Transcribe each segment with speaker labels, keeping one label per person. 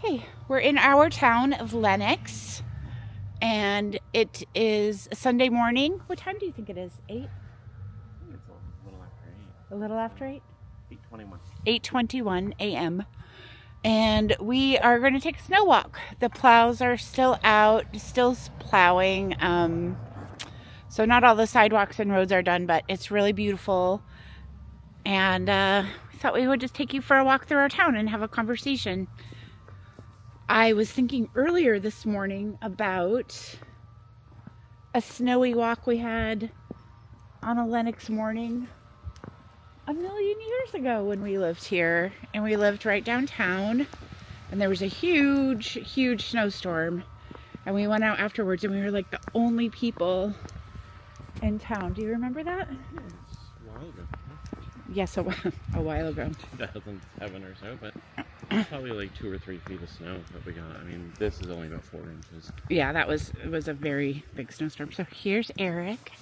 Speaker 1: Okay, we're in our town of Lenox, and it is a Sunday morning. What time do you think it is? 8?
Speaker 2: I think it's a little after 8.
Speaker 1: A little after 8?
Speaker 2: 8:21.
Speaker 1: 8:21 a.m. And we are going to take a snow walk. The plows are still out, still plowing. So not all the sidewalks and roads are done, but it's really beautiful. And we thought we would just take you for a walk through our town and have a conversation. I was thinking earlier this morning about a snowy walk we had on a Lenox morning a million years ago when we lived here, and we lived right downtown, and there was a huge snowstorm, and we went out afterwards and we were like the only people in town. Do you remember that?
Speaker 2: Yes, a while ago.
Speaker 1: Yes, a while ago.
Speaker 2: 2007 or so, but probably like 2 or 3 feet of snow that we got. I mean, this is only about 4 inches.
Speaker 1: Yeah, it was a very big snowstorm. So here's Eric.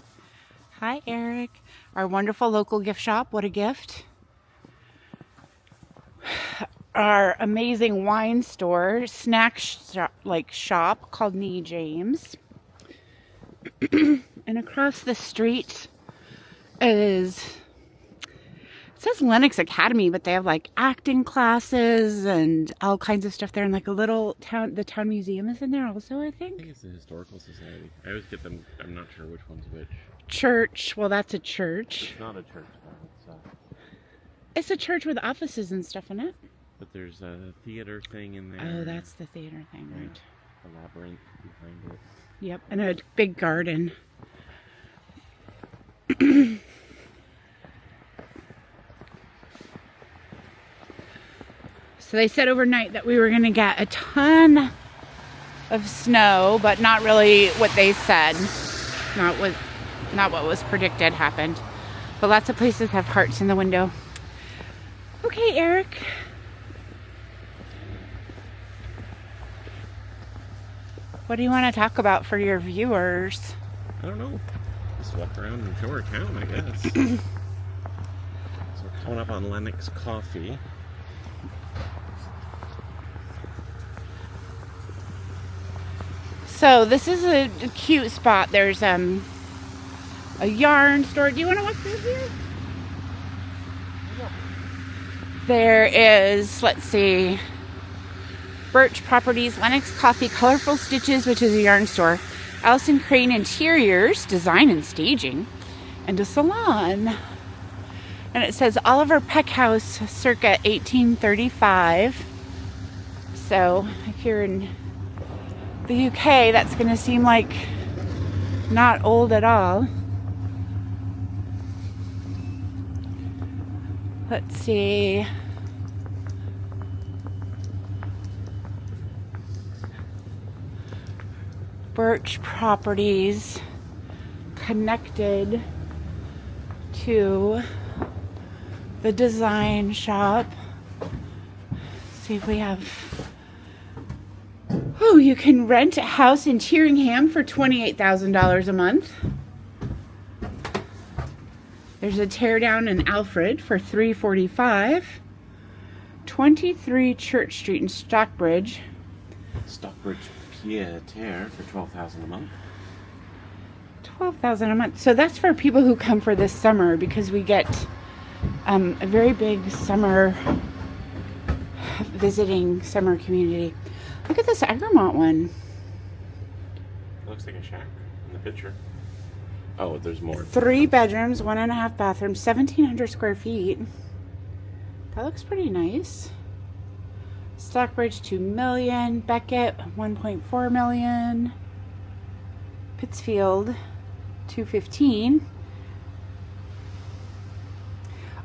Speaker 1: Hi, Eric. Our wonderful local gift shop. What a gift. Our amazing wine store, snack shop called Nee James. And across the street is, it says Lenox Academy, but they have like acting classes and all kinds of stuff there. And like a little town, the town museum is in there also, I think.
Speaker 2: I think it's the Historical Society. I always get them, I'm not sure which one's which.
Speaker 1: Church. Well, that's a church.
Speaker 2: It's not a church, though.
Speaker 1: It's a church with offices and stuff in it.
Speaker 2: But there's a theater thing in there.
Speaker 1: Oh, that's the theater thing,
Speaker 2: Yeah.
Speaker 1: right?
Speaker 2: A labyrinth behind it.
Speaker 1: Yep, and a big garden. So they said overnight that we were going to get a ton of snow, but not really what they said. Not what was predicted happened. But lots of places have hearts in the window. Okay, Eric. What do you want to talk about for your viewers?
Speaker 2: I don't know. Just walk around and show our town, I guess. So we're coming up on Lenox Coffee.
Speaker 1: So this is a cute spot. There's a yarn store. Do you want to walk through here? There is, let's see, Birch Properties, Lenox Coffee, Colorful Stitches, which is a yarn store, Allison Crane Interiors, Design and Staging, and a salon. And it says Oliver Peck House, circa 1835. So if you're in the UK, that's going to seem like not old at all. Let's see. Birch Properties connected to the design shop. Let's see if we have. Oh, you can rent a house in Tyringham for $28,000 a month. There's a teardown in Alfred for $345. 23 Church Street in Stockbridge.
Speaker 2: Stockbridge Pied-à-Terre for $12,000 a month.
Speaker 1: $12,000 a month. So that's for people who come for this summer, because we get a very big summer visiting summer community. Look at this Egremont one.
Speaker 2: It looks like a shack in the picture. Oh, there's more.
Speaker 1: 3 bedrooms, 1.5 bathrooms, 1,700 square feet. That looks pretty nice. Stockbridge, $2 million. Beckett, $1.4 million. Pittsfield, $215.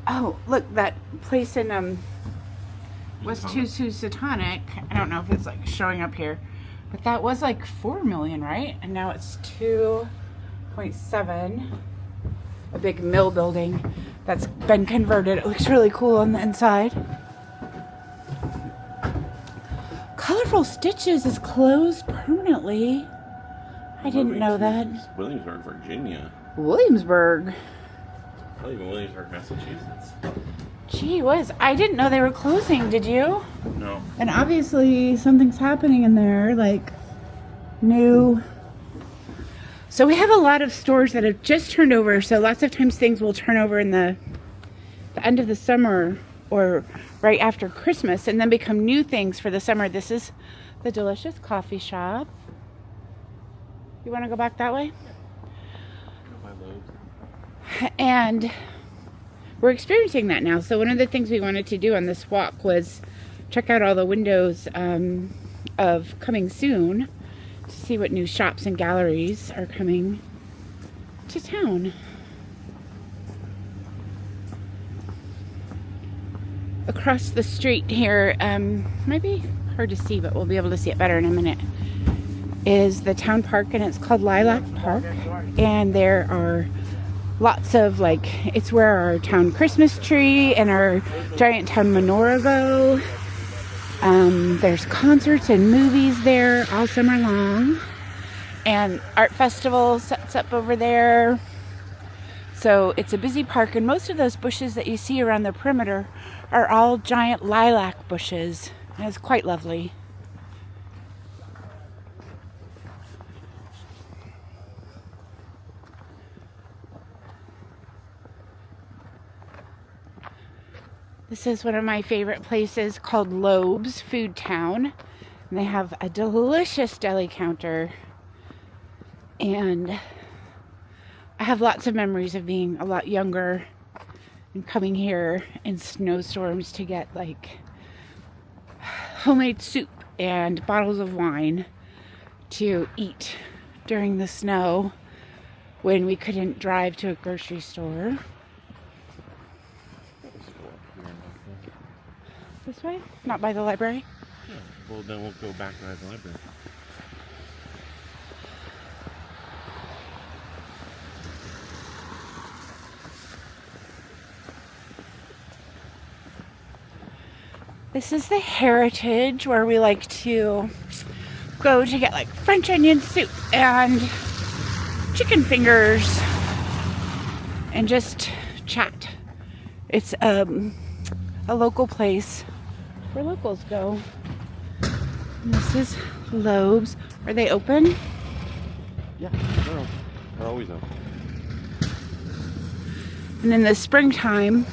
Speaker 1: Oh, look, that place in was Housatonic. I don't know if it's like showing up here, but that was like $4 million, right? And now it's 2.7. A big mill building that's been converted. It looks really cool on the inside. Colorful Stitches is closed permanently. I didn't know that.
Speaker 2: Williamsburg, Virginia.
Speaker 1: Williamsburg.
Speaker 2: Not even Williamsburg, Massachusetts.
Speaker 1: Gee whiz, I didn't know they were closing, did you?
Speaker 2: No.
Speaker 1: And obviously something's happening in there, like new. So we have a lot of stores that have just turned over, so lots of times things will turn over in the end of the summer or right after Christmas and then become new things for the summer. This is the delicious coffee shop. You want to go back that way? And we're experiencing that now. So one of the things we wanted to do on this walk was check out all the windows of coming soon to see what new shops and galleries are coming to town. Across the street here, might be hard to see, but we'll be able to see it better in a minute, is the town park, and it's called Lilac Park. And there are lots of, like, it's where our town Christmas tree and our giant town menorah go. There's concerts and movies there all summer long. And art festival sets up over there. So it's a busy park, and most of those bushes that you see around the perimeter are all giant lilac bushes. And it's quite lovely. This is one of my favorite places called Loeb's Food Town. And they have a delicious deli counter. And I have lots of memories of being a lot younger and coming here in snowstorms to get like homemade soup and bottles of wine to eat during the snow when we couldn't drive to a grocery store. This way? Not by the library?
Speaker 2: Yeah. Well, then we'll go back by the library.
Speaker 1: This is the Heritage, where we like to go to get like French onion soup and chicken fingers and just chat. It's a local place where locals go. And this is Loeb's. Are they open?
Speaker 2: Yeah, they're always open.
Speaker 1: And in the springtime,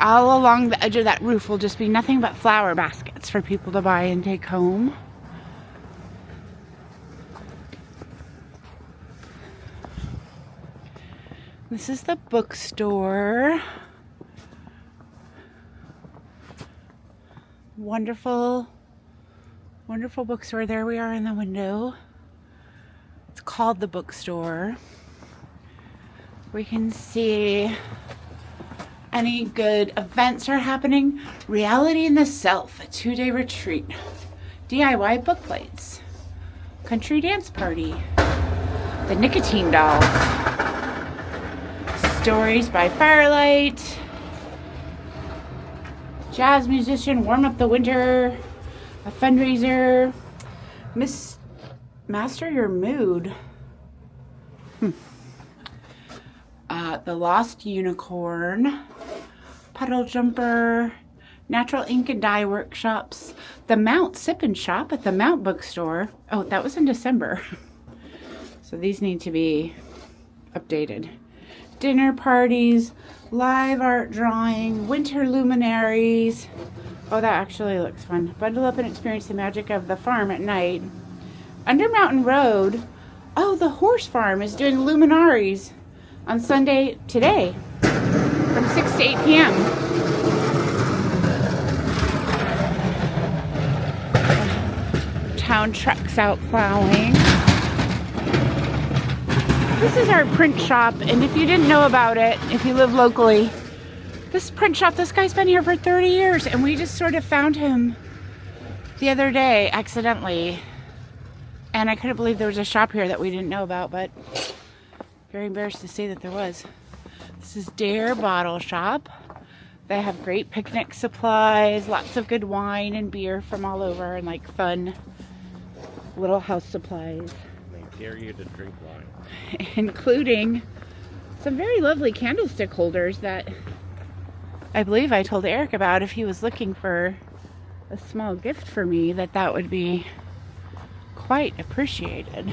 Speaker 1: all along the edge of that roof will just be nothing but flower baskets for people to buy and take home. This is the bookstore. Wonderful, wonderful bookstore. There we are in the window. It's called the bookstore. We can see any good events are happening. Reality in the Self, a 2-day retreat. DIY book plates. Country dance party. The Nicotine Dolls. Stories by Firelight. Jazz musician, warm up the winter. A fundraiser. Master your mood. The Lost Unicorn. Puddle Jumper. Natural ink and dye workshops. The Mount Sip and Shop at the Mount Bookstore. Oh, that was in December. So these need to be updated. Dinner parties. Live art drawing. Winter luminaries. Oh, that actually looks fun. Bundle up and experience the magic of the farm at night. Under Mountain Road. Oh, the horse farm is doing luminaries on Sunday today from 6 to 8 p.m. Town trucks out plowing. This is our print shop, and if you didn't know about it, if you live locally, this print shop, this guy's been here for 30 years, and we just sort of found him the other day accidentally. And I couldn't believe there was a shop here that we didn't know about, but very embarrassed to say that there was. This is Dare Bottle Shop. They have great picnic supplies, lots of good wine and beer from all over, and like fun little house supplies.
Speaker 2: They dare you to drink wine.
Speaker 1: Including some very lovely candlestick holders that I believe I told Eric about if he was looking for a small gift for me, that would be quite appreciated.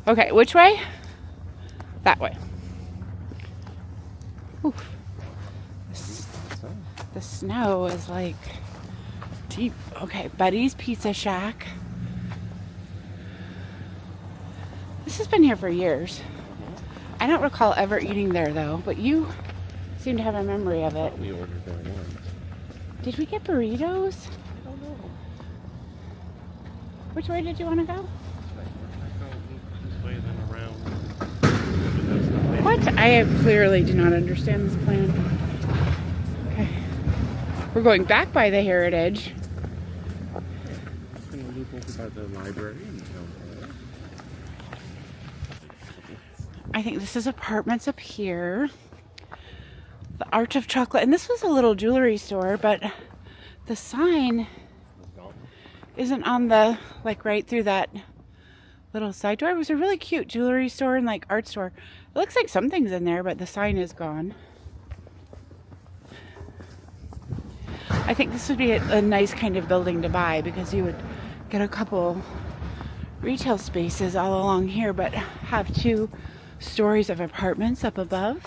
Speaker 1: Okay, which way? That way. Oof. The snow is like deep. Okay, Buddy's Pizza Shack. This has been here for years. I don't recall ever eating there though, but you seem to have a memory of it.
Speaker 2: We ordered there once.
Speaker 1: Did we get burritos?
Speaker 2: I don't know.
Speaker 1: Which way did you want to go?
Speaker 2: This way, then around.
Speaker 1: What? I clearly do not understand this plan. Okay. We're going back by the Heritage.
Speaker 2: I'm going to loop over by the library.
Speaker 1: I think this is apartments up here. The Arch of Chocolate. And this was a little jewelry store, but the sign isn't on the, like, right through that little side door. It was a really cute jewelry store and, like, art store. It looks like something's in there, but the sign is gone. I think this would be a nice kind of building to buy because you would get a couple retail spaces all along here, but have 2 stories of apartments up above.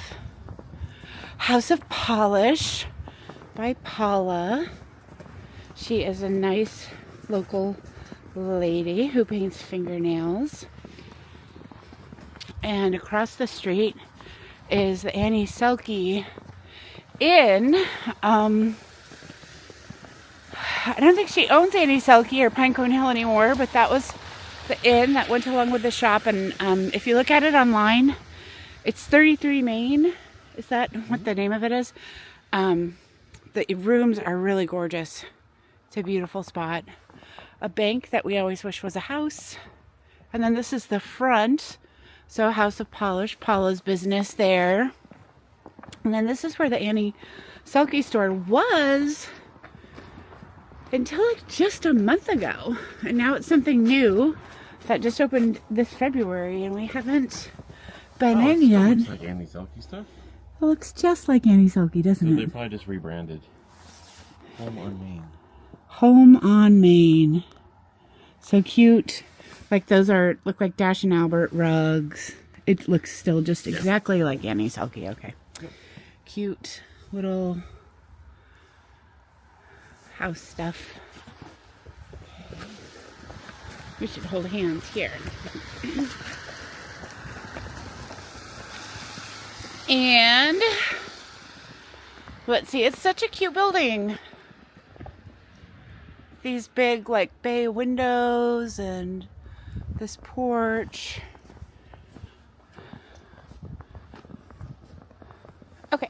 Speaker 1: House of Polish by Paula. She is a nice local lady who paints fingernails. And across the street is the Annie Selke Inn. I don't think she owns Annie Selke or Pinecone Hill anymore, but that was the inn that went along with the shop. And if you look at it online, it's 33 Main. Is that what the name of it is? The rooms are really gorgeous. It's a beautiful spot. A bank that we always wish was a house. And then this is the front. So House of Polish, Paula's business there. And then this is where the Annie Selke store was until like just a month ago. And now it's something new that just opened this February and we haven't been in yet.
Speaker 2: It looks like Annie Selke stuff.
Speaker 1: It looks just like Annie Selke, doesn't
Speaker 2: So
Speaker 1: it?
Speaker 2: they probably just rebranded. Home on Main.
Speaker 1: Home on Main. So cute. Like those look like Dash and Albert rugs. It looks still just exactly like Annie Selke. Okay.
Speaker 2: Yep.
Speaker 1: Cute little house stuff. We should hold hands here. And let's see, it's such a cute building. These big like bay windows and this porch. Okay,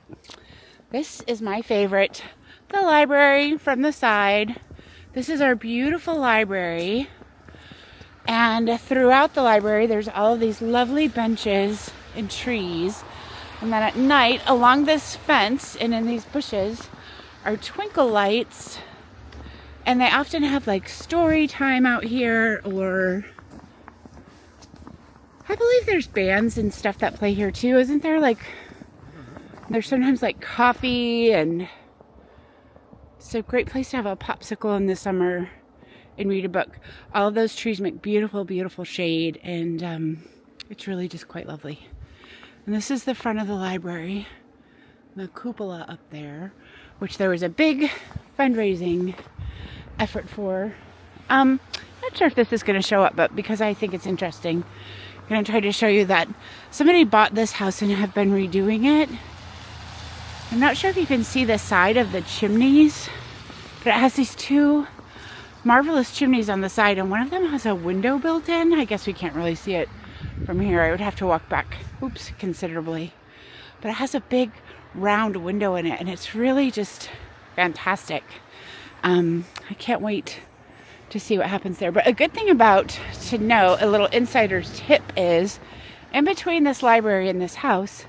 Speaker 1: this is my favorite, the library from the side. This is our beautiful library. And throughout the library, there's all of these lovely benches and trees. And then at night, along this fence and in these bushes are twinkle lights. And they often have like story time out here, or I believe there's bands and stuff that play here too, isn't there? Like, there's sometimes like coffee, and it's a great place to have a popsicle in the summer and read a book. All of those trees make beautiful, beautiful shade, and it's really just quite lovely. And this is the front of the library, the cupola up there, which there was a big fundraising effort for. Not sure if this is going to show up, but because I think it's interesting, I'm going to try to show you that somebody bought this house and have been redoing it. I'm not sure if you can see the side of the chimneys, but it has these 2 marvelous chimneys on the side, and one of them has a window built in. I guess we can't really see it from here. I would have to walk back, considerably. But it has a big round window in it, and it's really just fantastic. I can't wait to see what happens there. But a good thing to know, a little insider's tip is, in between this library and this house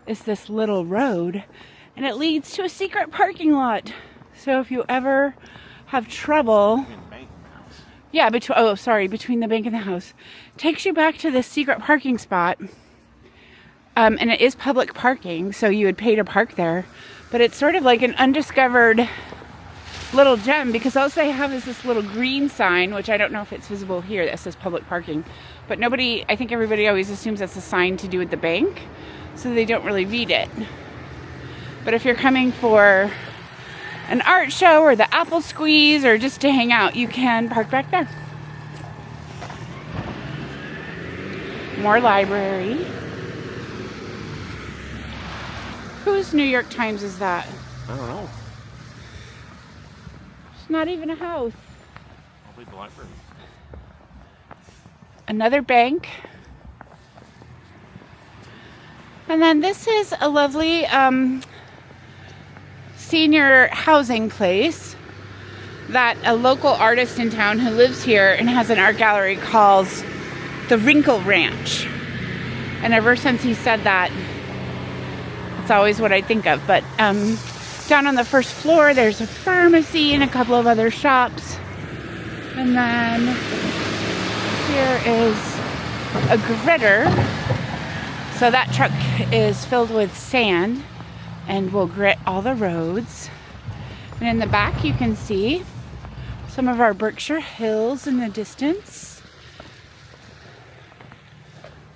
Speaker 1: is this little road, and it leads to a secret parking lot. So if you ever have trouble, between the bank and the house, takes you back to this secret parking spot. And it is public parking, so you would pay to park there. But it's sort of like an undiscovered little gem, because all they have is this little green sign, which I don't know if it's visible here, that says public parking. But I think everybody always assumes that's a sign to do with the bank, so they don't really read it. But if you're coming for an art show or the apple squeeze or just to hang out, you can park back there. More library. Whose New York Times is that?
Speaker 2: I don't know.
Speaker 1: It's not even a house.
Speaker 2: Probably the library.
Speaker 1: Another bank. And then this is a lovely senior housing place that a local artist in town who lives here and has an art gallery calls the Wrinkle Ranch. And ever since he said that, it's always what I think of. But down on the first floor, there's a pharmacy and a couple of other shops. And then here is a gritter. So that truck is filled with sand and will grit all the roads. And in the back, you can see some of our Berkshire hills in the distance.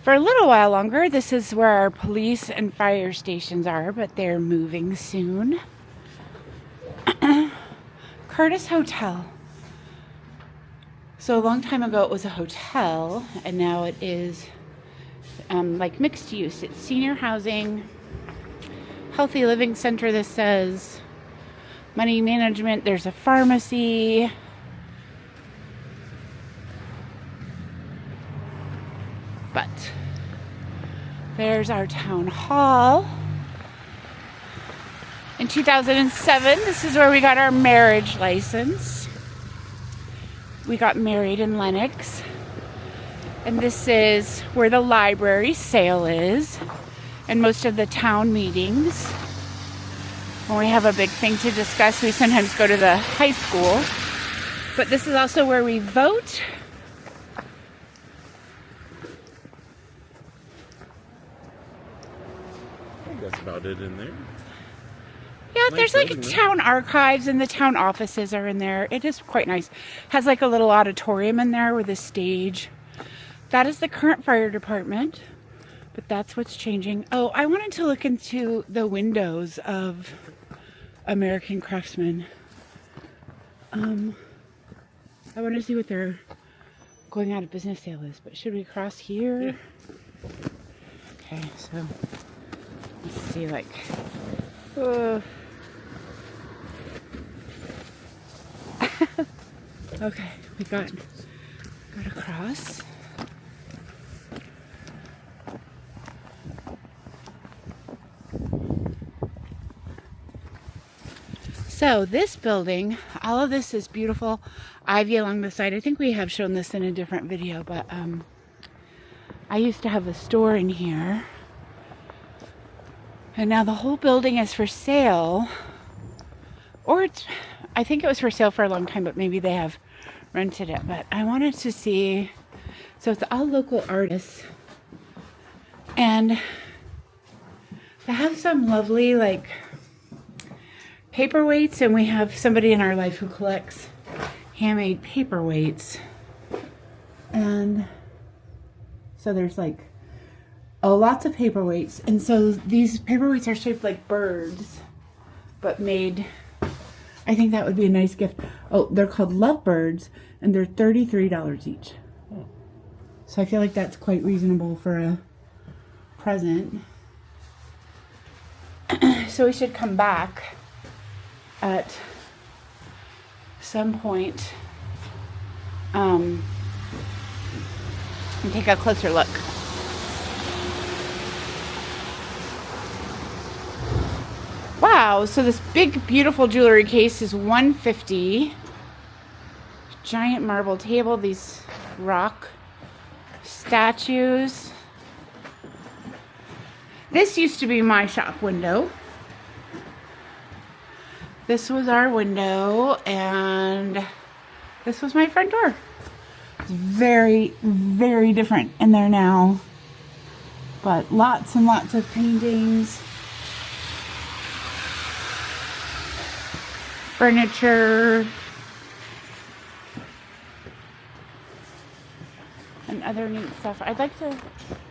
Speaker 1: For a little while longer, this is where our police and fire stations are, but they're moving soon. Curtis Hotel. So a long time ago it was a hotel, and now it is like mixed use. It's senior housing, healthy living center, this says, money management, there's a pharmacy. But there's our town hall. In 2007, this is where we got our marriage license. We got married in Lenox. And this is where the library sale is and most of the town meetings. When we have a big thing to discuss, we sometimes go to the high school. But this is also where we vote.
Speaker 2: That's about it in there.
Speaker 1: Yeah,
Speaker 2: Nice
Speaker 1: there's like
Speaker 2: building,
Speaker 1: town archives and the town offices are in there. It is quite nice. Has like a little auditorium in there with a stage. That is the current fire department, but that's what's changing. Oh, I wanted to look into the windows of American Craftsman. I want to see what their going out of business sale is, but should we cross here?
Speaker 2: Yeah.
Speaker 1: Okay, so let's see, like, okay, we got across. So this building, all of this is beautiful ivy along the side. I think we have shown this in a different video, but I used to have a store in here. And now the whole building is for sale. Or I think it was for sale for a long time, but maybe they have rented it. But I wanted to see, so it's all local artists. And they have some lovely, like, paperweights, and we have somebody in our life who collects handmade paperweights. And so there's like lots of paperweights, and so these paperweights are shaped like birds, but made, I think that would be a nice gift. Oh, they're called lovebirds, and they're $33 each. So I feel like that's quite reasonable for a present. So we should come back at some point and take a closer look. Wow, so this big beautiful jewelry case is $150. Giant marble table, these rock statues. This used to be my shop window. This was our window, and this was my front door. It's very, very different in there now. But lots and lots of paintings, furniture, and other neat stuff. I'd like to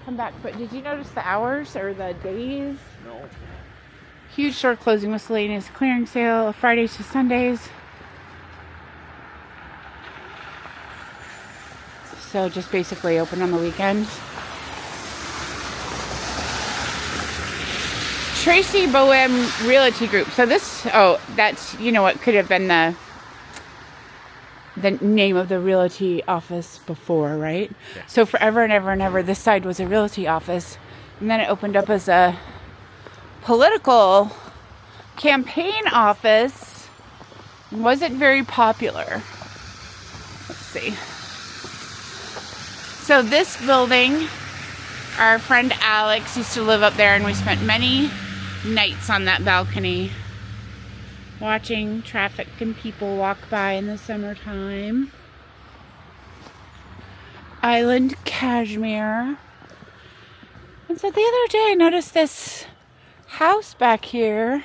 Speaker 1: come back, but did you notice the hours or the days?
Speaker 2: No.
Speaker 1: Huge store closing, miscellaneous clearance sale, Fridays to Sundays. So just basically open on the weekends. Tracy Boehm Realty Group. So this, that's, you know what could have been the name of the realty office before, right?
Speaker 2: Yeah.
Speaker 1: So forever and ever and ever, this side was a realty office. And then it opened up as a political campaign office. Wasn't very popular. Let's see. So this building, our friend Alex used to live up there, and we spent many nights on that balcony watching traffic and people walk by in the summertime. Island Cashmere. And so the other day I noticed this house back here.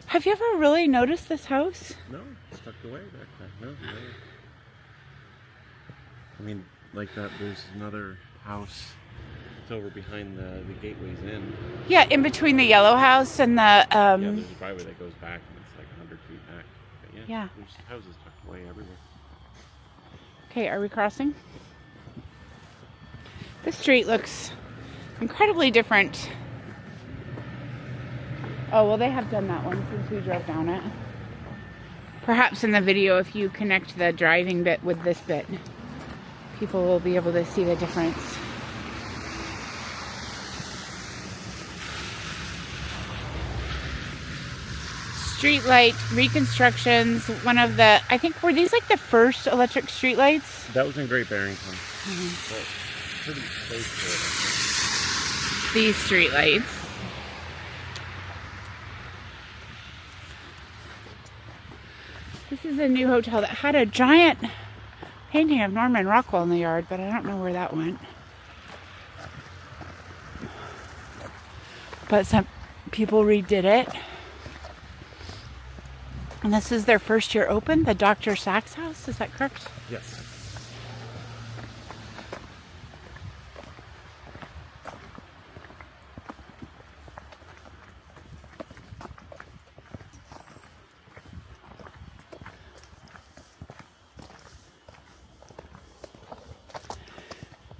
Speaker 1: Have you ever really noticed this house?
Speaker 2: No, it's tucked away back there. No. I mean, like that, there's another house. It's over behind the Gateway's Inn.
Speaker 1: Yeah, in between the yellow house and the
Speaker 2: Yeah, there's a driveway that goes back, and it's like 100 feet back. But yeah, there's houses tucked away everywhere.
Speaker 1: Okay, are we crossing? This street looks incredibly different. Oh, well, they have done that one since we drove down it. Perhaps in the video, if you connect the driving bit with this bit, people will be able to see the difference. Streetlight reconstructions. One of the, I think, were these like the first electric streetlights?
Speaker 2: That was in Great Barrington. But pretty close to it.
Speaker 1: These streetlights. This is a new hotel that had a giant painting of Norman Rockwell in the yard, but I don't know where that went. But some people redid it. And this is their first year open, the Dr. Sachs house, is that correct?
Speaker 2: Yes.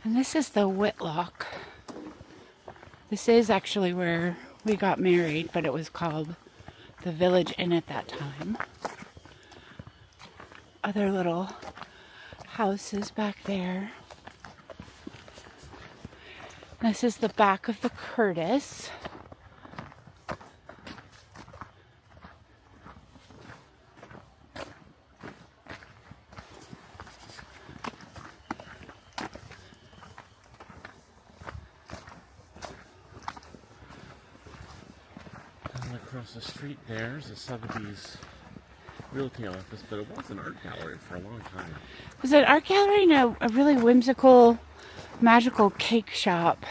Speaker 1: And this is the Whitlock. This is actually where we got married, but it was called the Village Inn at that time. Other little houses back there. This is the back of the Curtis.
Speaker 2: Across the street there's a Sotheby's realty office, but it was an art gallery for a long time.
Speaker 1: It was an art gallery and a really whimsical, magical cake shop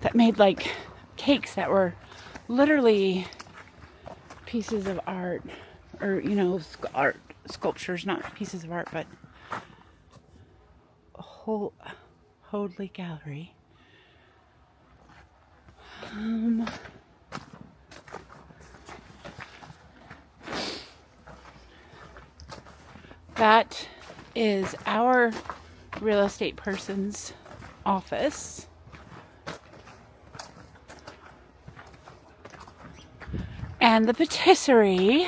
Speaker 1: that made like cakes that were literally pieces of art, or art sculptures, not pieces of art, but a whole Hoadley gallery. That is our real estate person's office. And the patisserie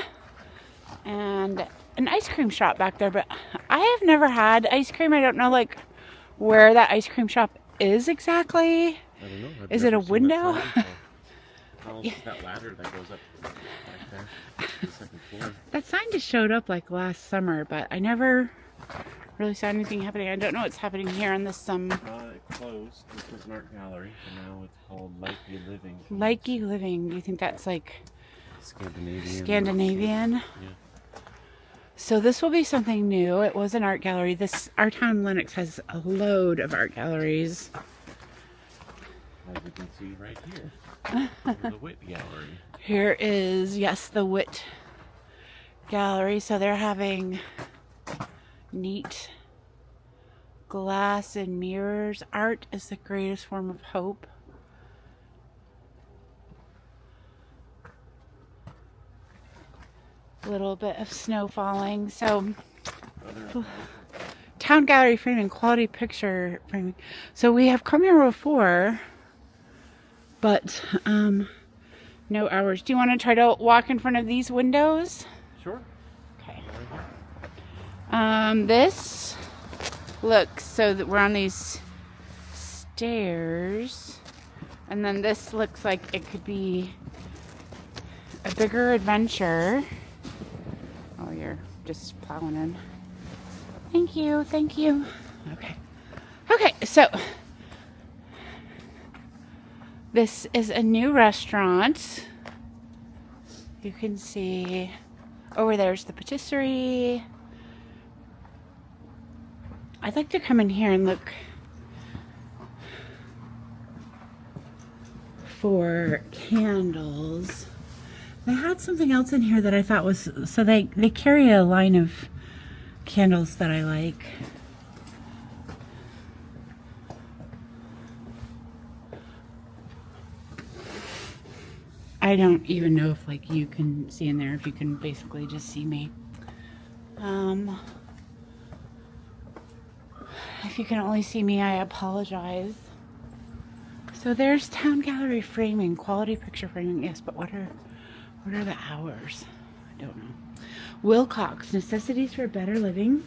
Speaker 1: and an ice cream shop back there, but I have never had ice cream. I don't know like where that ice cream shop is exactly.
Speaker 2: I don't know.
Speaker 1: Is it a window?
Speaker 2: That ladder that goes up back there to the second floor.
Speaker 1: That sign just showed up like last summer, but I never really saw anything happening. I don't know what's happening here on this
Speaker 2: It closed. This was an art gallery, and now it's called Likey Living.
Speaker 1: Likey Living. Do you think that's like
Speaker 2: Scandinavian?
Speaker 1: Yeah. So this will be something new. It was an art gallery. Our town Lenox has a load of art galleries.
Speaker 2: can see right here. The Wit Gallery.
Speaker 1: Here is, yes, the Wit Gallery. So they're having neat glass and mirrors. Art is the greatest form of hope. A little bit of snow falling. So town gallery framing, quality picture framing. So we have come here before, but no hours. Do you want to try to walk in front of these windows?
Speaker 2: Sure.
Speaker 1: Okay. This looks, so that we're on these stairs, and then this looks like it could be a bigger adventure. Oh, you're just plowing in. Thank you, thank you. Okay. Okay, so this is a new restaurant. You can see over there's the patisserie. I'd like to come in here and look for candles. They had something else in here that I thought was, so they carry a line of candles that I like. I don't even know if like you can see in there, if you can basically just see me. If you can only see me, I apologize. So there's town gallery framing, quality picture framing. Yes, but what are the hours? I don't know. Wilcox, necessities for better living.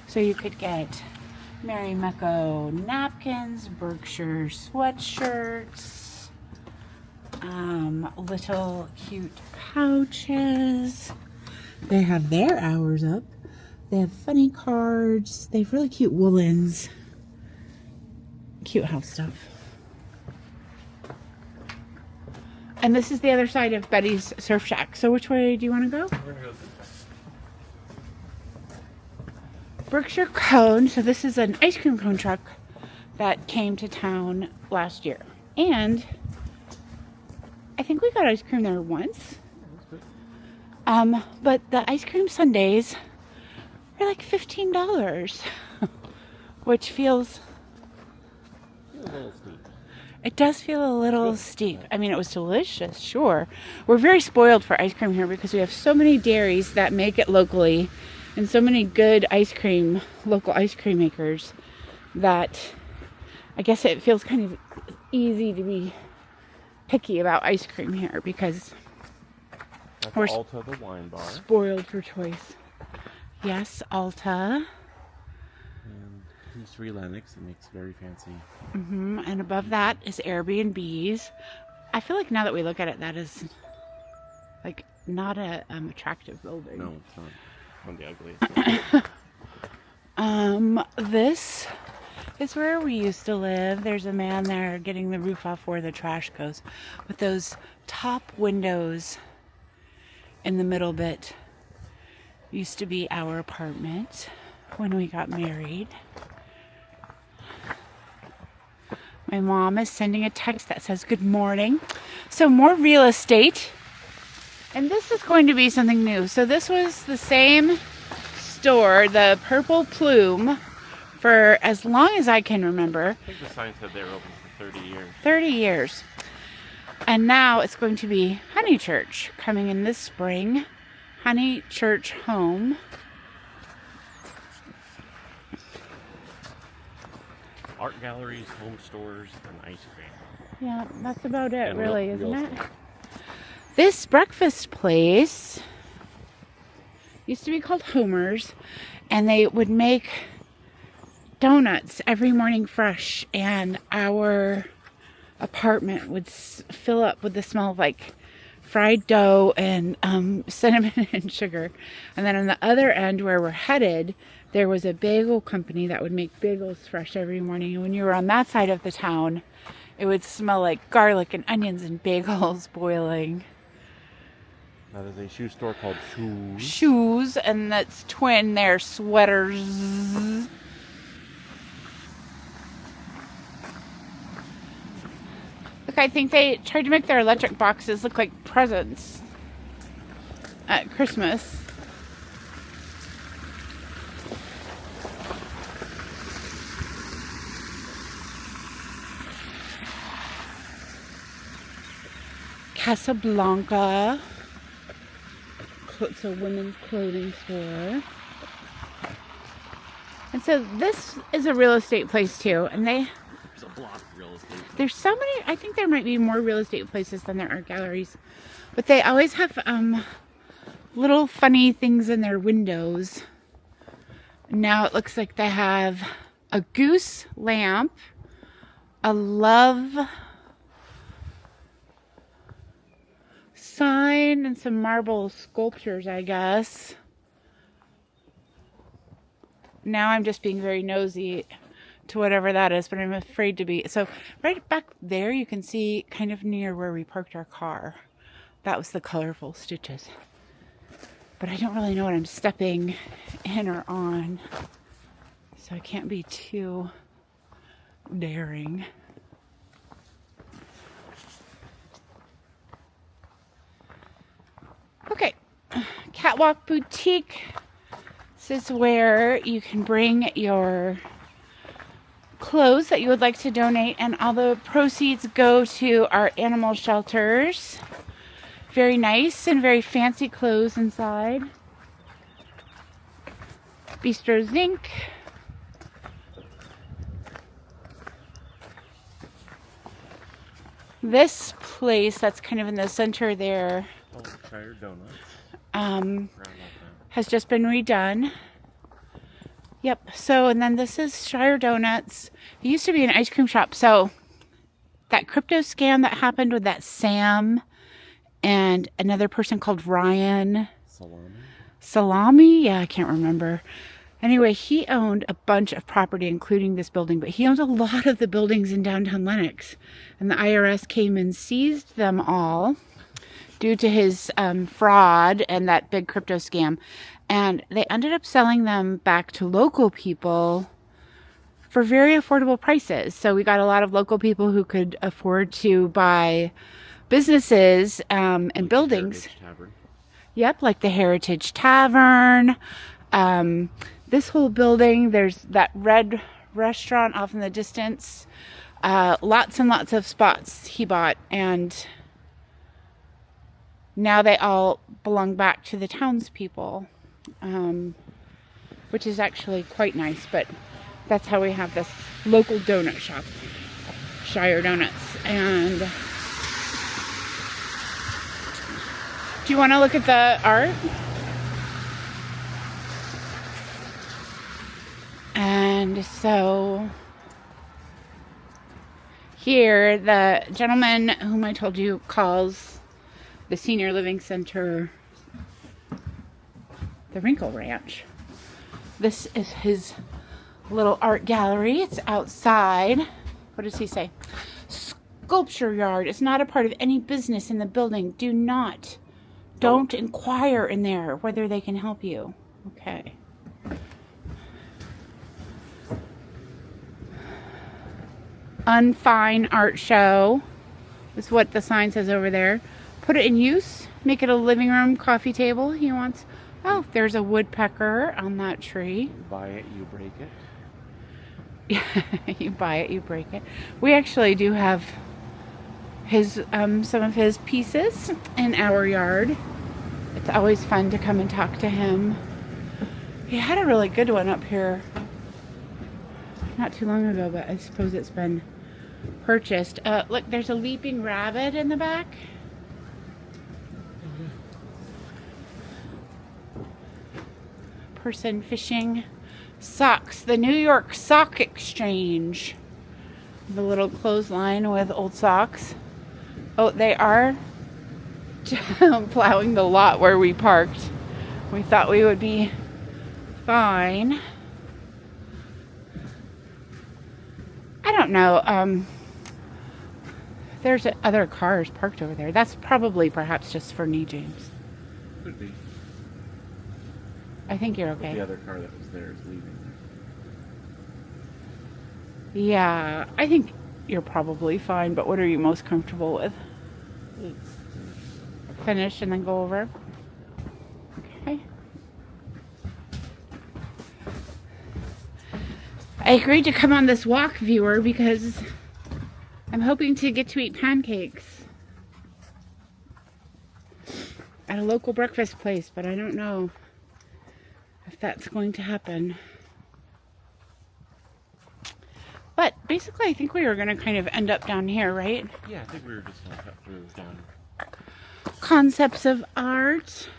Speaker 1: So you could get Mary Mecco napkins, Berkshires sweatshirts, little cute pouches. They have their hours up. They have funny cards. They have really cute woolens. Cute house stuff. And this is the other side of Betty's Surf Shack. So which way do you want to go?
Speaker 2: We're gonna go
Speaker 1: Berkshire cone. So this is an ice cream cone truck that came to town last year. And I think we got ice cream there once. But the ice cream sundaes are like $15, which feels,
Speaker 2: a little steep.
Speaker 1: it does feel a little steep. I mean, it was delicious, sure. We're very spoiled for ice cream here because we have so many dairies that make it locally and so many good ice cream, local ice cream makers, that I guess it feels kind of easy to be picky about ice cream here because
Speaker 2: That's
Speaker 1: we're
Speaker 2: Alta, the wine bar.
Speaker 1: spoiled for choice. Yes, Alta.
Speaker 2: And Pastry Lenox, it makes very fancy.
Speaker 1: And above that is Airbnbs. I feel like now that we look at it, that is like not a attractive building.
Speaker 2: No, it's not. One of the ugliest.
Speaker 1: This is where we used to live. There's a man there getting the roof off where the trash goes. But those top windows in the middle bit used to be our apartment when we got married. My mom is sending a text that says good morning. So more real estate. And this is going to be something new. So this was the same store, the Purple Plume, for as long as I can remember.
Speaker 2: I think the sign said they were open for 30 years.
Speaker 1: 30 years. And now it's going to be Honey Church coming in this spring. Honey Church Home.
Speaker 2: Art galleries, home stores, and ice cream.
Speaker 1: Yeah, that's about it,
Speaker 2: And
Speaker 1: really,
Speaker 2: real
Speaker 1: isn't it?
Speaker 2: estate.
Speaker 1: This breakfast place used to be called Homer's, and they would make donuts every morning fresh, and our apartment would fill up with the smell of like fried dough and cinnamon and sugar. And then on the other end where we're headed, there was a bagel company that would make bagels fresh every morning. And when you were on that side of the town, it would smell like garlic and onions and bagels boiling.
Speaker 2: Now there's a shoe store called Shoes.
Speaker 1: Shoes, and that's twin, they're sweaters. Look, I think they tried to make their electric boxes look like presents at Christmas. Casablanca. It's a women's clothing store. And so this is a real estate place too. And
Speaker 2: There's a block of real estate.
Speaker 1: there's so many, I think there might be more real estate places than there are galleries. But they always have little funny things in their windows. Now it looks like they have a goose lamp, a love sign, and some marble sculptures, I guess. Now I'm just being very nosy to whatever that is, but I'm afraid to be. So right back there you can see kind of near where we parked our car. That was the colorful stitches. But I don't really know what I'm stepping in or on. So I can't be too daring. Okay, Catwalk Boutique. This is where you can bring your clothes that you would like to donate, and all the proceeds go to our animal shelters. Very nice and very fancy clothes inside. Bistro Zinc. This place that's kind of in the center there
Speaker 2: Shire Donuts.
Speaker 1: has just been redone. Yep. So, and then this is Shire Donuts. It used to be an ice cream shop. So that crypto scam that happened with that Sam and another person called Ryan. Salami? Yeah, I can't remember. Anyway, he owned a bunch of property, including this building, but he owns a lot of the buildings in downtown Lenox. And the IRS came and seized them all due to his fraud and that big crypto scam. And they ended up selling them back to local people for very affordable prices. So we got a lot of local people who could afford to buy businesses and buildings. Yep, like the Heritage Tavern. This whole building, there's that red restaurant off in the distance. Lots and lots of spots he bought, and now they all belong back to the townspeople, which is actually quite nice. But that's how we have this local donut shop, Shire Donuts. And do you want to look at the art? And so here, the gentleman whom I told you calls the senior living center the Wrinkle Ranch. This is his little art gallery. It's outside. What does he say? Sculpture yard. It's not a part of any business in the building. Don't inquire in there whether they can help you. Okay. Unfine art show is what the sign says over there. Put it in use. Make it a living room, coffee table. He wants. Oh, there's a woodpecker on that tree.
Speaker 2: You buy it, you break it.
Speaker 1: Yeah, you buy it, you break it. We actually do have his some of his pieces in our yard. It's always fun to come and talk to him. He had a really good one up here not too long ago, but I suppose it's been purchased. Look, there's a leaping rabbit in the back. Person fishing. Socks. The New York Sock Exchange. The little clothesline with old socks. Oh, they are plowing the lot where we parked. We thought we would be fine. I don't know. There's other cars parked over there. That's probably perhaps just for knee James.
Speaker 2: Could be.
Speaker 1: I think you're
Speaker 2: But
Speaker 1: okay.
Speaker 2: the other car that was there is leaving.
Speaker 1: Yeah, I think you're probably fine, but what are you most comfortable with? Finish and then go over. Okay. I agreed to come on this walk, viewer, because I'm hoping to get to eat pancakes at a local breakfast place, but I don't know if that's going to happen. But basically, I think we were going to kind of end up down here, right?
Speaker 2: Yeah, I think we were just going to cut through down.
Speaker 1: Concepts of art.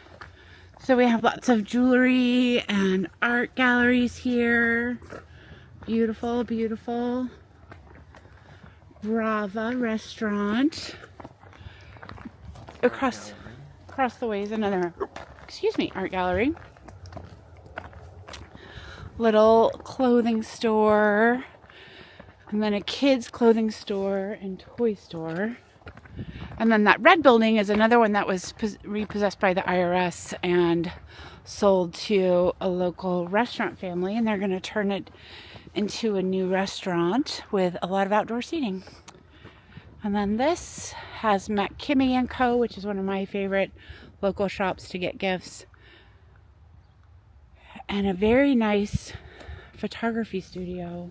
Speaker 1: So we have lots of jewelry and art galleries here. Beautiful, beautiful. Brava restaurant. Across the way is another, art gallery. Little clothing store. And then a kids clothing store and toy store. And then that red building is another one that was repossessed by the IRS and sold to a local restaurant family. And they're going to turn it into a new restaurant with a lot of outdoor seating. And then this has McKimmy & Co., which is one of my favorite local shops to get gifts. And a very nice photography studio.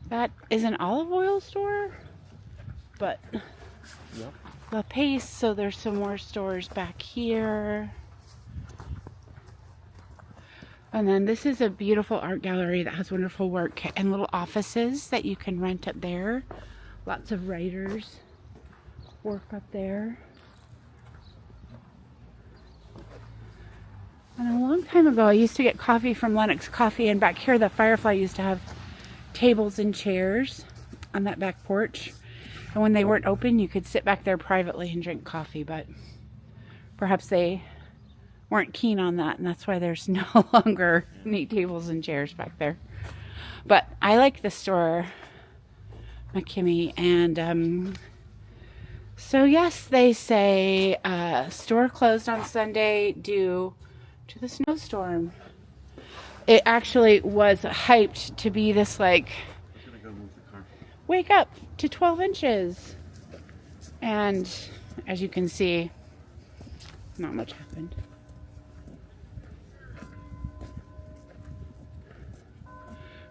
Speaker 1: That is an olive oil store, but
Speaker 2: Yep.
Speaker 1: La Pace, so there's some more stores back here. And then this is a beautiful art gallery that has wonderful work and little offices that you can rent up there. Lots of writers work up there. And a long time ago, I used to get coffee from Lenox Coffee, and back here the Firefly used to have tables and chairs on that back porch. And when they weren't open, you could sit back there privately and drink coffee, but perhaps they weren't keen on that, and that's why there's no longer neat tables and chairs back there. But I like the store, McKimmy, and so yes, they say store closed on Sunday due to the snowstorm. It actually was hyped to be this, like, wake up to 12 inches. And as you can see, not much happened.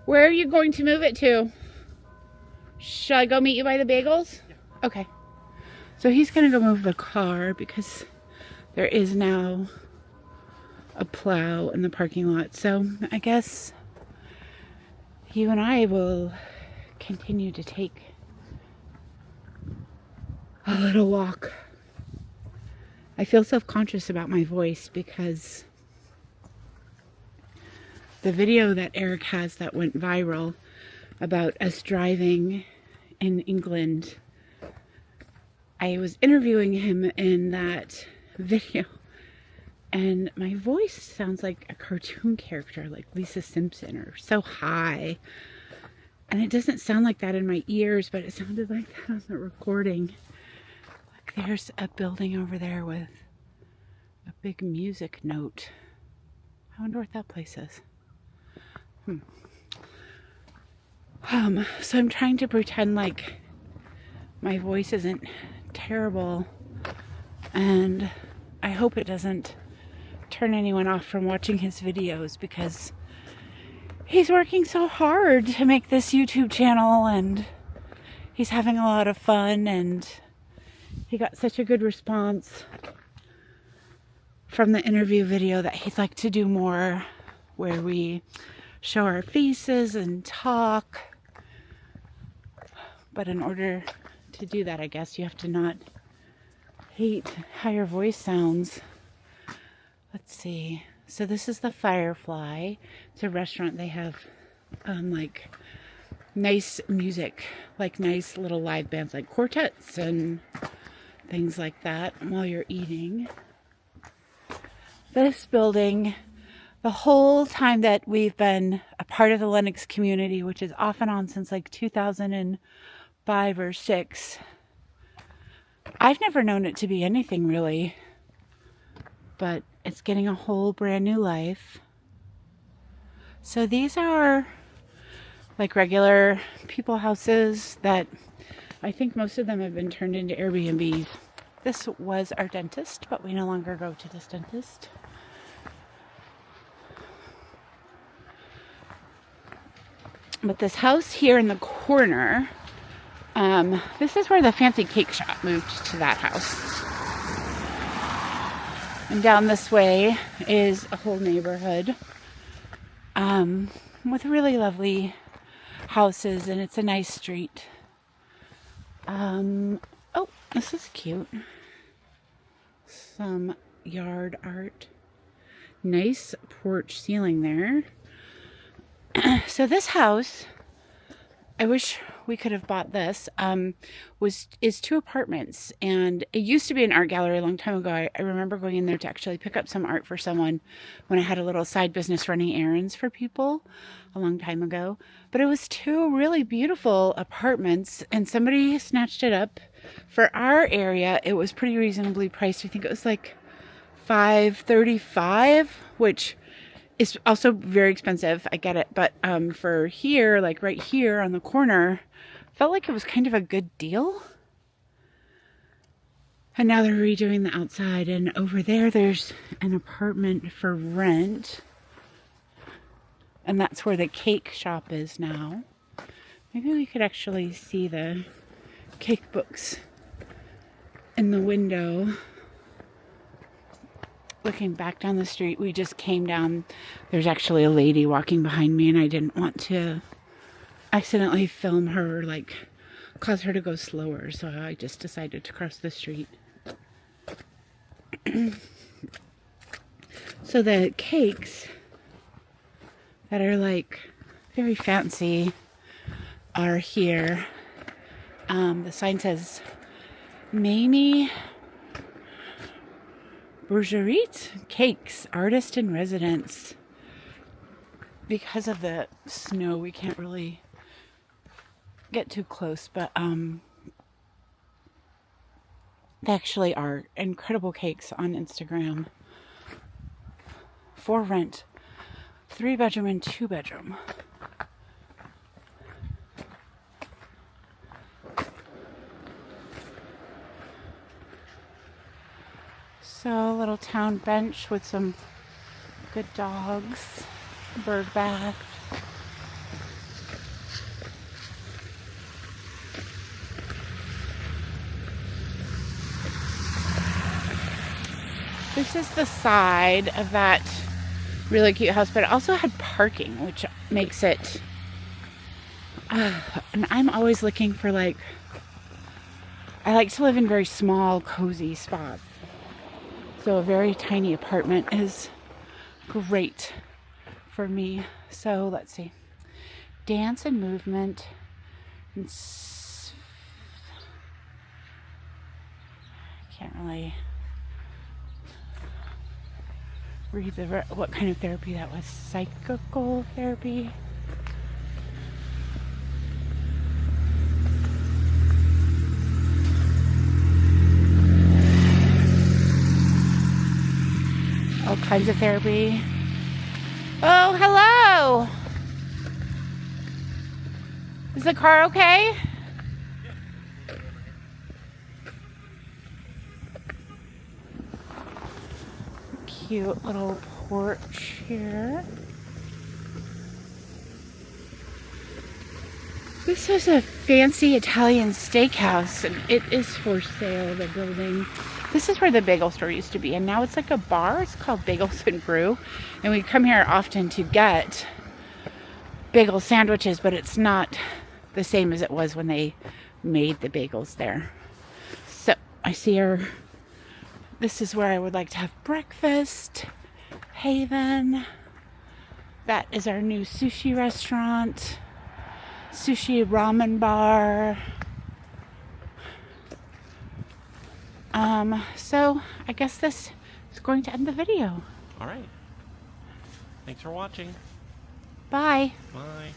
Speaker 1: Where are you going to move it to? Shall I go meet you by the bagels? Yeah. Okay. So he's going to go move the car because there is now a plow in the parking lot. So I guess you and I will continue to take a little walk. I feel self-conscious about my voice because the video that Eric has that went viral about us driving in England, I was interviewing him in that video, and my voice sounds like a cartoon character, like Lisa Simpson, or so high. And it doesn't sound like that in my ears, but it sounded like that on the recording. Like there's a building over there with a big music note. I wonder what that place is. So I'm trying to pretend like my voice isn't terrible, and I hope it doesn't turn anyone off from watching his videos, because he's working so hard to make this YouTube channel, and he's having a lot of fun, and he got such a good response from the interview video that he'd like to do more where we show our faces and talk. But in order to do that, I guess you have to not hate how your voice sounds. Let's see. So this is the Firefly. It's a restaurant. They have like nice music, like nice little live bands like quartets and things like that while you're eating. This building, the whole time that we've been a part of the Lenox community, which is off and on since like 2005 or 6, I've never known it to be anything really, but it's getting a whole brand new life. So these are like regular people houses that I think most of them have been turned into Airbnbs. This was our dentist, but we no longer go to this dentist. But this house here in the corner, this is where the fancy cake shop moved to that house. And down this way is a whole neighborhood with really lovely houses, and it's a nice street. Oh, this is cute. Some yard art. Nice porch ceiling there. So this house, I wish we could have bought this, is 2 apartments, and it used to be an art gallery a long time ago. I remember going in there to actually pick up some art for someone when I had a little side business running errands for people a long time ago. But it was 2 really beautiful apartments, and somebody snatched it up. For our area, it was pretty reasonably priced. I think it was like $535, which is also very expensive. I get it. But for here, like right here on the corner, felt like it was kind of a good deal. And now they're redoing the outside. And over there, there's an apartment for rent. And that's where the cake shop is now. Maybe we could actually see the cake books in the window. Looking back down the street, we just came down. There's actually a lady walking behind me, and I didn't want to accidentally film her, like cause her to go slower, so I just decided to cross the street. So the cakes that are like very fancy are here. The sign says Mamie Berkshires Cakes, Artist in Residence. Because of the snow, we can't really get too close, but they actually are incredible cakes on Instagram. For rent. 3-bedroom and 2-bedroom. So, a little town bench with some good dogs, bird bath. This is the side of that really cute house, but it also had parking, which makes it, and I'm always looking for I like to live in very small, cozy spots. So a very tiny apartment is great for me. So let's see. Dance and movement. And I can't really read what kind of therapy that was. Psychical therapy. All kinds of therapy. Oh, hello! Is the car okay? Cute little porch here. This is a fancy Italian steakhouse, and it is for sale, the building. This is where the bagel store used to be, and now it's like a bar. It's called Bagels and Brew, and we come here often to get bagel sandwiches, but it's not the same as it was when they made the bagels there. So I see this is where I would like to have breakfast. Haven. That is our new sushi restaurant. Sushi ramen bar. So I guess this is going to end the video.
Speaker 2: All right. Thanks for watching.
Speaker 1: Bye.
Speaker 2: Bye.